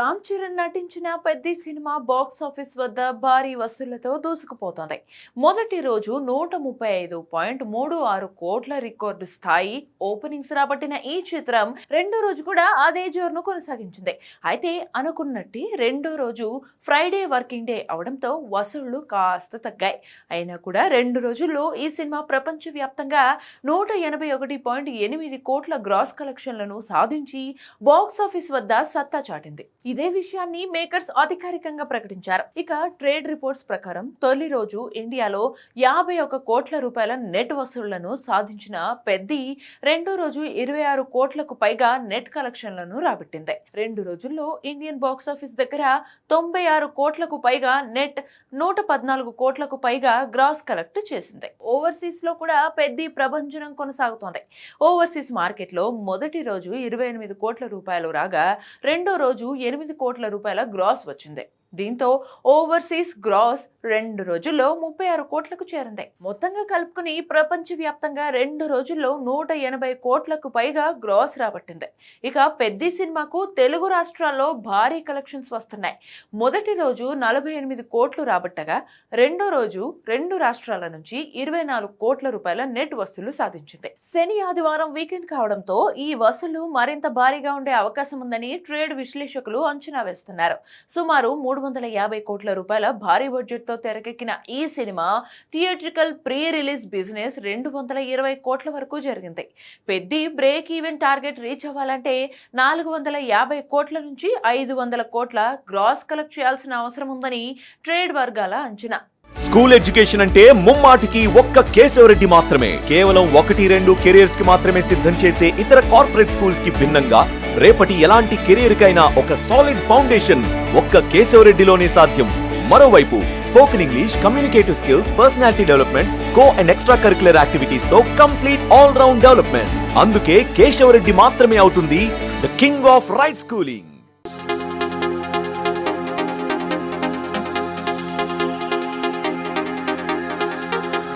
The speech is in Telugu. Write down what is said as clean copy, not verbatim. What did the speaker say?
రామ్ చరణ్ నటించిన పెద్ద సినిమా బాక్స్ ఆఫీస్ వద్ద భారీ వసూళ్లతో దూసుకుపోతోంది. మొదటి రోజు 135.36 కోట్ల రికార్డు స్థాయి ఓపెనింగ్స్ రాబట్టిన ఈ చిత్రం రెండో రోజు కూడా అదే జోరును కొనసాగించింది. అయితే అనుకున్నట్టు రెండో రోజు ఫ్రైడే వర్కింగ్ డే అవడంతో వసూళ్లు కాస్త తగ్గాయి. అయినా కూడా రెండు రోజుల్లో ఈ సినిమా ప్రపంచవ్యాప్తంగా 181.8 కోట్ల గ్రాస్ కలెక్షన్లను సాధించి బాక్స్ ఆఫీస్ వద్ద సత్తా చాటింది. ఇదే విషయాన్ని మేకర్స్ అధికారికంగా ప్రకటించారు. ఇక ట్రేడ్ రిపోర్ట్స్ ప్రకారం తొలి రోజు ఇండియాలో 51 కోట్ల రూపాయల నెట్ వసూళ్లను సాధించిన పెద్ది రెండో రోజు 26 కోట్లకు పైగా నెట్ కలెక్షన్లను రాబట్టింది. రెండు రోజుల్లో ఇండియన్ బాక్స్ ఆఫీస్ దగ్గర 96 కోట్లకు పైగా నెట్, 114 కోట్లకు పైగా గ్రాస్ కలెక్ట్ చేసింది. ఓవర్సీస్ లో కూడా పెద్ది ప్రభంజనం కొనసాగుతోంది. ఓవర్సీస్ మార్కెట్ లో మొదటి రోజు 28 కోట్ల రూపాయలు రాగా రెండో రోజు 8 కోట్ల రూపాయల గ్రాస్ వచ్చింది. దీంతో ఓవర్సీస్ గ్రాస్ రెండు రోజుల్లో 36 కోట్లకు చేరింది. మొత్తంగా కలుపుకుని ప్రపంచవ్యాప్తంగా రెండు రోజుల్లో 180 కోట్లకు పైగా గ్రాస్ రాబట్టింది. ఇక పెద్ద సినిమాకు తెలుగు రాష్ట్రాల్లో భారీ కలెక్షన్స్ వస్తున్నాయి. మొదటి రోజు 48 కోట్లు రాబట్టగా రెండో రోజు రెండు రాష్ట్రాల నుంచి 24 కోట్ల రూపాయల నెట్ వసూలు సాధించింది. శని ఆదివారం వీకెండ్ కావడంతో ఈ వసూలు మరింత భారీగా ఉండే అవకాశం ఉందని ట్రేడ్ విశ్లేషకులు అంచనా వేస్తున్నారు. సుమారు 350 కోట్ల రూపాయల భారీ బడ్జెట్ తో తెరకెక్కిన ఈ cinema theatrical pre release business 220 కోట్ల వరకు జరిగింది. పెద్ద బ్రేక్ ఈవెన్ టార్గెట్ రీచ్ అవ్వాలంటే 450 కోట్ల నుంచి 500 కోట్ల గ్రాస్ కలెక్ట్ చేయాల్సిన అవసరం ఉందని ట్రేడ్ వర్గాల అంచనా. స్కూల్ ఎడ్యుకేషన్ అంటే ముమ్మాటికి ఒక్క కేశవరెడ్డి మాత్రమే. కేవలం 1-2 కెరియర్స్ కి మాత్రమే సిద్ధం చేసే ఇతర కార్పొరేట్ స్కూల్స్ కి భిన్నంగా రేపటి ఎలాంటి కెరియర్ కైనా ఒక సాలిడ్ ఫౌండేషన్ ఒక్క కేశవరెడ్డిలోనే సాధ్యం. మరోవైపు spoken English, communicative skills, personality development, co and extra curricular activities తో కంప్లీట్ ఆల్ రౌండ్ డెవలప్మెంట్. అందుకే కేశవరెడ్డి మాత్రమే అవుతుంది the king of right schooling.